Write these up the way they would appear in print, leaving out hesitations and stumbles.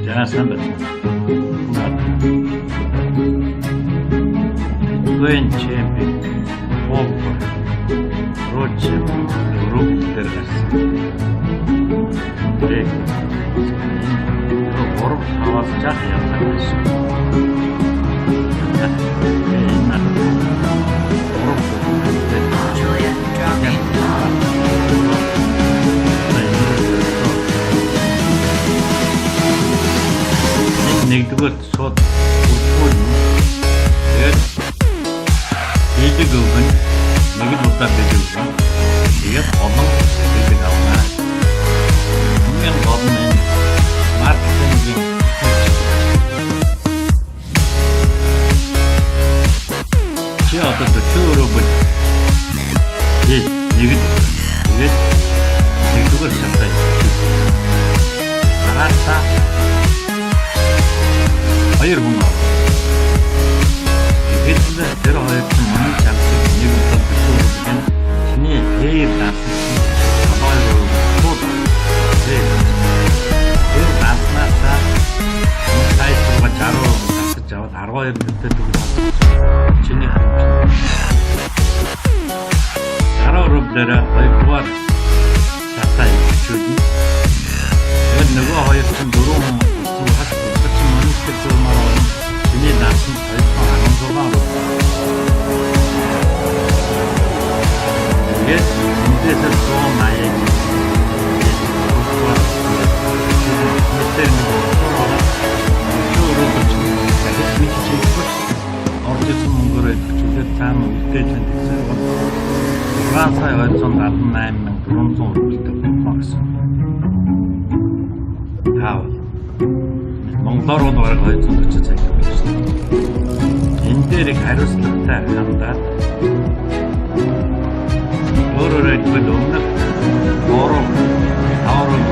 Jasan betul. Uen champion, Opa, Roche, Grup tergas. Dek, orang awas cah ya tergas. Нэгдүгээр шууд үргэлж тэгээд бэлэг өгөн нэг л удаа бэлэг өгөн тэгээд олон бэлэг авна. Хамгийн гол нь маркетингийн чи одоо төөрөө бэл нэг л тэгээд нэгдүгээр шатаа хараасаа хоёр хүн аа. Тэгэхээр тэр хоёр чинь манай чамсыг нэг удаа битүүрсэн чиний дээр даасан хамаагүй тууд тэр даснасаа сайтрууга жаруу тасаж аваад 12 минутад төгс чиний харамж 10 рублээр хоёрдугаар шатаа ичүүлнэ. Тэгээд нөгөө хоёр чинь дөрөв хүн хас чиний даасан 16 тэгээд эндээс 180 оржсэн мөнгөөр төлөвлөж цаана үлдээж байна гэсэн бол Францаа 278,400 рубльтэй болно гэсэн. Таавал Монголоор бол бараг 240 цаг явж байна. Энэ дээр их хариуцлагатай хандаад өөрөөр хэлбэл өмнөх 3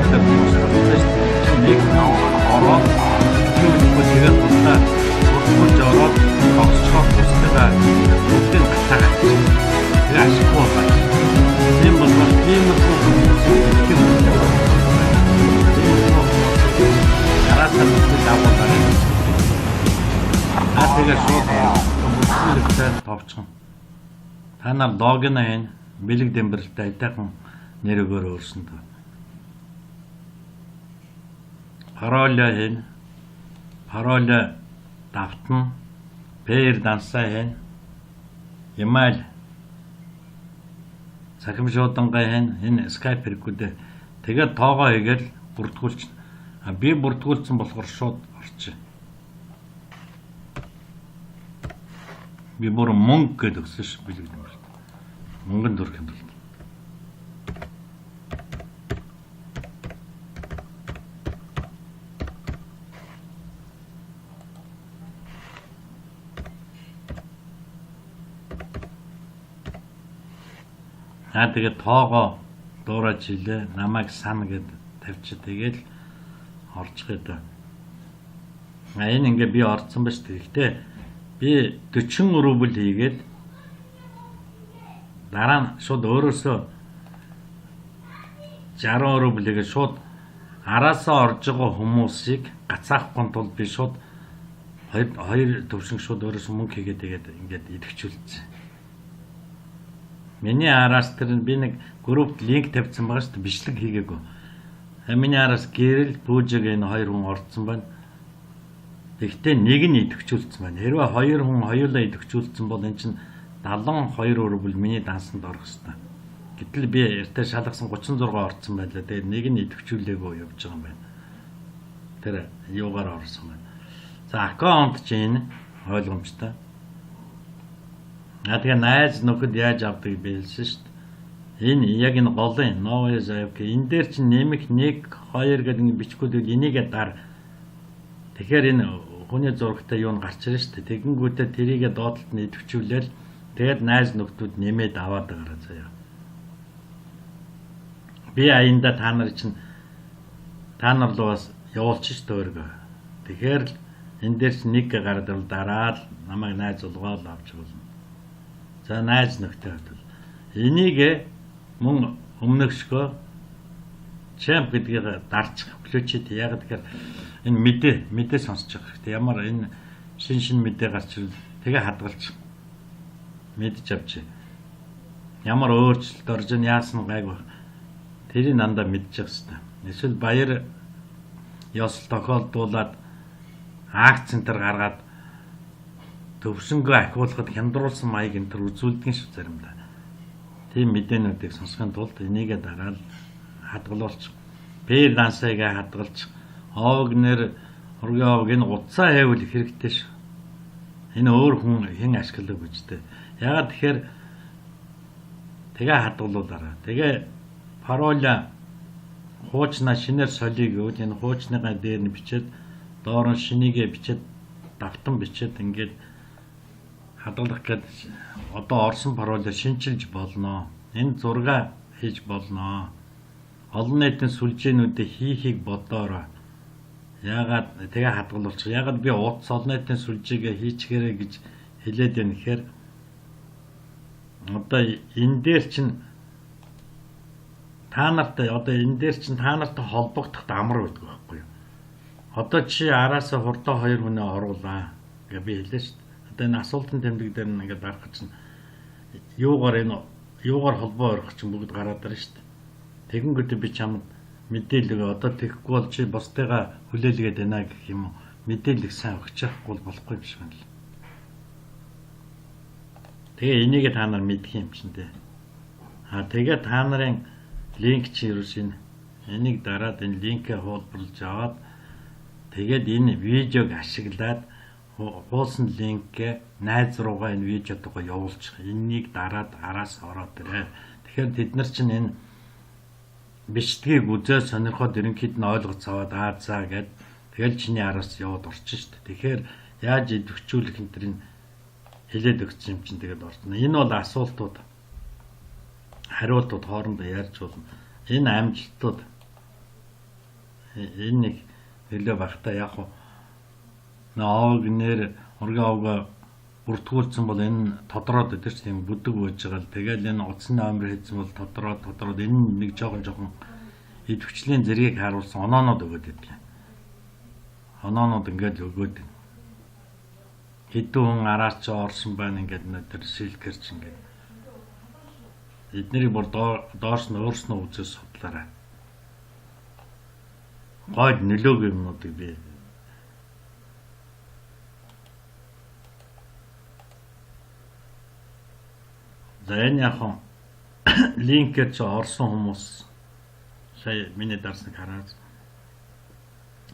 өдөр болчихсон. Нэг ороод тэгээд тусдаа хурц ороод тогсчоор тусдаа бүгдийг хатаагаад. Тэгээд ашиггүй байна. Тийм бол тийм тэгээд шууд бүсгүүлэгтэй товчхон. Та нар логин айн бэлэг дэмбэрэлтэй айтайхан нэр өгөөр өөрсөнд. Пароля хийн. Пароля давтан. Пэр дансаа хийн. Ямаал. Сахимшуудангаа хийн. Энэ Skype хэрэггүүдээ тэгээд тоогоо хийгээл бүртгүүлч. Би бүртгүүлсэн болохоор шууд орчих. Би бүр мөнгө гэдэг өгсөн ш бэлэг юм байна. Мөнгөнд дөрөх юм байна. Тэгээд тоогоо дуурайж илээ. Намайг сана гэд тавьчих тэгээд орчих гэдэг. Энэ ингээ би орцсон ба ш. Гэхдээ би 40 рубль хийгээд дараа нь шууд өөрөөсөө 60 рубль хийгээд шууд араасаа орж байгаа хүмүүсийг гацаахгүй тул би шууд хоёр төвшин шууд өөрөөсөө мөнгө хийгээд тэгээд ингээд идэвхжүүлсэн. Миний араас тэр би нэг группт линк тавьсан байгаа шүү дээ, бичлэг хийгээгүй. Миний араас гэрэл пүүжиг энэ хоёр хүн орцсон байна. Гэхдээ нэг нь идэвхжүүлсэн байна. Хэрвээ хоёр хүн хоёулаа идэвхжүүлсэн бол эн чинь 72 рубль миний дансанд орох ёстой. Гэтэл би эртээ шалгасан 36 орцсон байлаа. Тэгээд нэг нь идэвхжүүлээгүй явж байгаа юм байна. Тэр юугаар орсон байна. За аккаунт чинь ойлгомжтой. Тэгээ найз нөхөд яаж авдаг билсэн шүү дээ. Энэ яг энэ голын новое заявка. Энэ дээр чинь нэмэх 1 2 гэдэг ингэ бичгүүд энийгээ дар. Тэгэхээр энэ хүний зурагтай юу н гарч ирж шүү дээ. Тэгэнгүүтээ тэрийгэ доотлолт нь идэвхжүүлээл тэгээд найз нөхдүүд нэмээд аваад байгаа заяа. Би аянда та нар руу бас явуулчих шүү дээ. Тэгэхээр энэ дээр чинь нэг гараад дараад намайг найз улгаал авч болно. За найз нөхдөд бол энийг мөн өмнөгшгөө Champ гэдгийг дарчих ключэд яг тэгэхээр энэ мэдээ сонсож байгаа хэрэгтэй. Ямар энэ шин мэдээ гарч ирвэл тэгээ хадгалж мэдж авч ямар өөрчлөлт орж ийн яасан гайг баг. Тэрийг дандаа мэдчих хэрэгтэй. Эсвэл баяр ёс тохиолдуулаад акцентэр гаргаад төвшөнгөө ахиулахад хямдруулсан маяг энэ төр үзүүлдэг шүү заримдаа. Тийм мэдээнүүдийг сонсохын тулд энийгээ дараад хадгалуулж пэр дансайгаа хадгалж оогнэр ургийн оог энэ утсаа хэвэл их хэрэгтэй шүү. Энэ өөр хүн хэн ашигладаг үстэй. Ягаад тэгэхээр тэгээ хадгалуулаарай. Тэгээ пароля хуучнаа шинээр солиё гэвэл энэ хуучныгаа дээр нь бичээд доор нь шинийгээ бичээд давтан бичээд ингээд хадгалах гээд одоо орсон пароля шинчилж болно. Энэ зураг хийж болно. Олон нийтийн сүлжээнүүдэд хийхийг бодоорой. Яагаад тэгээ хадгалуулчих. Яагаад би утас олон нийтийн сүлжээгээ хийчихээрэй гэж хэлээд байна гэхээр одоо энэ дээр чинь та нартай холбогдоход амар байдаг байхгүй юу? Одоо чи араасаа хурдаа 2 хүнээ оруулаа гэж би хэлээ шүү дээ. Одоо энэ асуултын тэмдэг дээр нь ингээд дарах чинь юугаар холбоо өрөх чинь бүгд гараад ирнэ шүү дээ. Тэгэнгүүтээ би чамд мэдээлэл одоо тэгэхгүй бол чи бусдыгаа хүлээлгээд байна гэх юм уу? Мэдээлэл сайн өгчихгүй болохгүй юм шиг байна л. Тэгээ энийг та нар мэдэх юм чинь дээ. Тэгээ та нарын линк чи юу шин энийг дараад энэ линкээ хуулбарлаж аваад тэгээд энэ видеог ашиглаад хуулсан линкээ найз руугаа энэ видеотойгоо явуулчих. Энийг дараад араас ороод ирээ. Тэгэхээр тэд нар чинь энэ бичлэгийг үзээ сонирхоод ерөнхийд нь ойлгоц аваад за гэд тэгэл чиний араас яваад орчин шүү дээ. Тэгэхээр яаж идэвхжүүлэх энэ төрийн хэлээд өгч юм чинь тэгээд орно. Энэ бол асуултууд хариултууд хоорондоо ярьж болно. Энэ амжилтууд энэ нэг нөлөө багтаа яг уу нааг нэр ургийн овго бүртгүүлсэн бол энэ тодроод өдөрч тийм бүдэг байж байгаа л тэгэл энэ утасны номер хийсэн бол тодроод энэ нэг жоохон идэвхжлийн зэргийг харуулсан оноонод өгöd байдаг. Оноонод ингээд өгöd. Хэдэн хүн араас ч орсон байна ингээд өнөдөр шилгэрч ингээд. Эднэрийг бүр доош нь өөрснөө үзэж судлаарай. Гойд нөлөөг юмнуудыг би за энэ яг линкээр ч орсон хүмүүс сая миний дарсныг хараад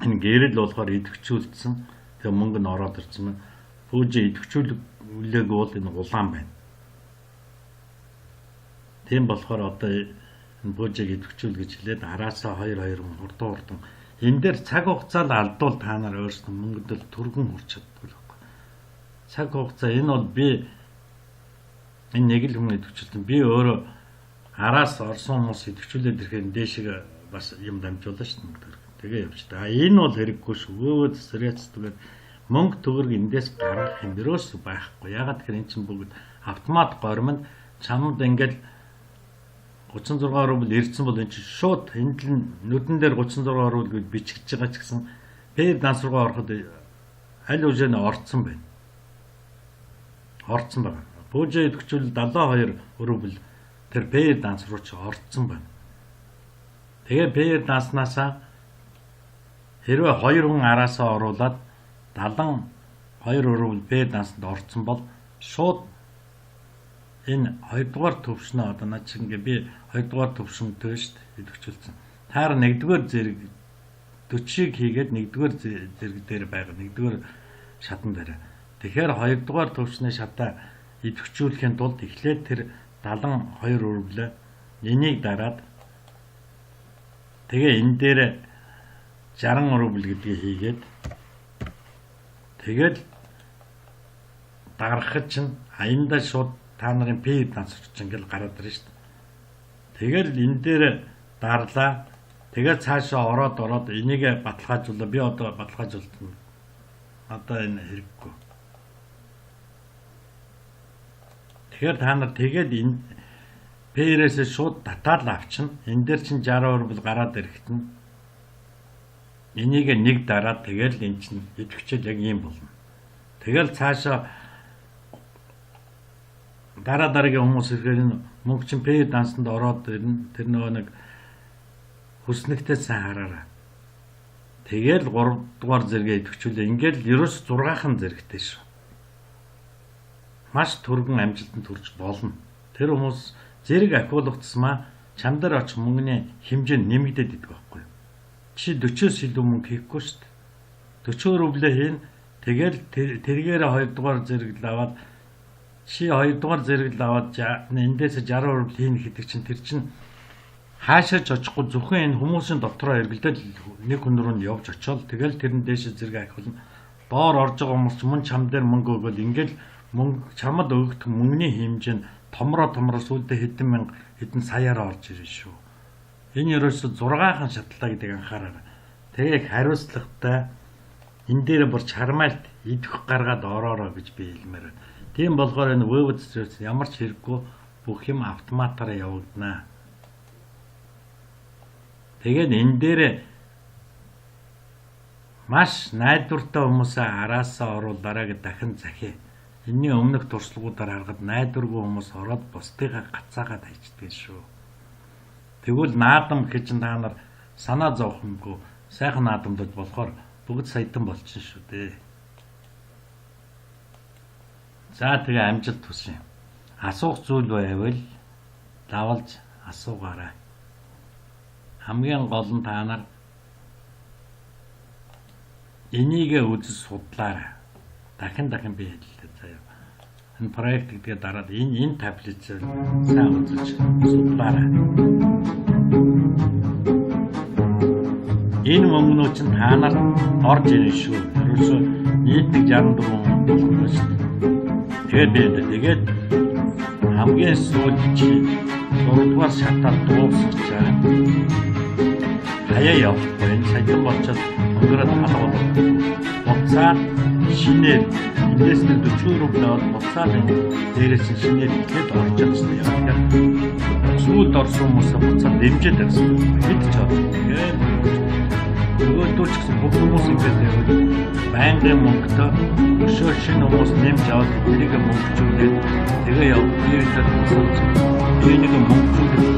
энэ гэрэл болохоор идэвхжүүлсэн. Тэгээ мөнгө нь ороод ирсэн мэн. Пүүжи идэвхжүүлэг бол энэ улаан байна. Тийм болохоор одоо энэ пүүжиг идэвхжүүл гэж хэлээд араасаа 2 хурдан энэ дээр цаг хугацаа л алдвал та нар өөрсдөө мөнгөдөл түргэн хүрч чаддаг байхгүй. Цаг хугацаа энэ бол би энэ нэг л хүн идэвхжүүлсэн. Би өөрөө араас орсон хүмүүс идэвхжүүлээд ирэхээр дээшээ бас юм дамжуулна шүү дээ. Тэгээ явчихдаг. Энэ бол хэрэггүй шүү. Сэрэцтэйгээр мөнгө төгрөг эндээс гаргах юм ерөөс байхгүй. Ягаад гэхээр эн чинь бүгд автомат гормонд чамд ингээд 36 рубль ирсэн бол эн чинь шууд энд л нүдэн дээр 36 рубль гэж бичиж байгаа ч гэсэн пэр данс руугаа ороход аль үжээнэ орцсон байна. Орцсон байна. Пүүжээ идэвхжүүл 72 рубль тэр пэр данс руу ч орцсон байна. Тэгээ пэр данснасаа хэрвээ 2 хүн араасаа оруулаад 72 рубль пэр дансанд орцсон бол шууд энэ 2 дугаар төвшнөө одоо наа чи ингээ би 2 дугаар төвшөнтэй шүү дээ идэвхжүүлсэн. Таар 1 дугаар зэрэг 40-ыг хийгээд 1 дугаар зэрэг дээр байгаа 1 дугаар шатан дээр. Тэгэхээр 2 дугаар төвшний шатаа идэвхжүүлэхийн тулд эхлээд тэр 72 рубль энийг дараад тэгээ энэ дээр 60 рубль гэдгийг хийгээд тэгэл дарахад чинь аяндаа шууд та нарын пэ дансч ингээл гараад ирнэ шүү дээ. Тэгэл энэ дээр дарлаа. Тэгээд цаашаа ороод энийг баталгаажуулаа. Би одоо баталгаажуулсан. Одоо энэ хэрэггүй. Тэгэхээр та нар тэгээд энэ PR-ээс шууд татаад авчна. Энэ дээр чинь 60 рубль гараад ирэхтэн. Энийг нэг дараад тэгэл эн чинь идэвхжил яг ийм болно. Тэгэл цаашаа дараагийн хүмүүс ирэхээр мөнгө чинь PR дансанд ороод ирнэ. Тэр нөгөө нэг хүснэгтэй сайн хараараа. Тэгэл 3 дугаар зэрэгээ идэвхжүүлээ. Ингээл ерөөс 6хан зэрэгтэй шүү. Маш түргэн амжилтанд хүрч болно. Тэр хүмүүс зэрэг ахиулагдсмаа чам дээр очих мөнгөний хэмжээ нэмэгдээд идэг байхгүй юу? Чи 40-оос илүү мөнгө хийхгүй шүү дээ. 40 рублээ хийн. Тэгэл тэргээр 2 дугаар зэрэг аваад чи 2 дугаар зэрэг аваад эндээс 60 рубль хийн гэдэг чинь тэр чинь хаашаач очихгүй зөвхөн энэ хүмүүсийн дотроо эргэлдэл нэг хүн рүү нь явж очиод тэгэл тэрэн дээшээ зэрэг ахиулна. Доор орж байгаа хүмүүс мөн чам дээр мөнгө өгөөл ингээл мөнгө чамд өгөх мөнгөний хэмжээ нь томроо сүүлдээ хэдэн саяараа орж ирнэ шүү. Энэ ерөөсө 6хан шатлаа гэдэг анхаараа. Тэгээ хариуцлагатай энэ дээр бүр чармайлт идэх гаргаад ороороо гэж би хэлмээр. Тийм болохоор энэ веб зэрэг ямар ч хэрэггүй бүх юм автоматаараа явагдана. Тэгээд энэ дээр маш найдвартай хүмүүсээ араасаа оруулаарай гэж дахин захив. Энийн өмнөх туршлагуудаар харахад найдваргүй хүмүүс ороод бусдыгаа гацаагаад хайчдаг шүү. Тэгвэл наадам гэж та нар санаа зовхонгүй сайхан наадамдад болохоор бүгд саядан болчихно шүү дээ. За тэгээ амжилт хүсье. Асуух зүйл байвал давалж асуугаарай. Хамгийн гол нь та нар энийгээ үзэж судлаарай. Дахин би хэллээ заяа. Энэ проект гэдгээ дараад энэ таблицыг сайн үзэж судлаарай. Энэ мөнгнүүд чинь та нар орж ирнэ шүү. Ерөөсөө нийтдээ 64 мөнгө байна шүү. Тэгээд хамгийн сүүлд чи 3 дугаар шатаар дуусчихаа. Хаяа явахгүй энэ саяхан болчиход өнгөрөөд халуулах. Буцаад шинээр эндээс нь 40 рубль аваад буцаад дээрээс нь шинээр ихэд орж чадсан юм. Сүүлд орсон хүмүүсээ буцаад дэмжиж тавьсан. Хэд ч авах. Нөгөөдөө ч гэсэн бүх хүмүүс ингээд байнгын мөнгөтэй өшөө шинэ хүмүүс нэмж аваад тэрийг мөнгөжүүлээд тэгээ явуулаад нэг мөнгөжүүлэх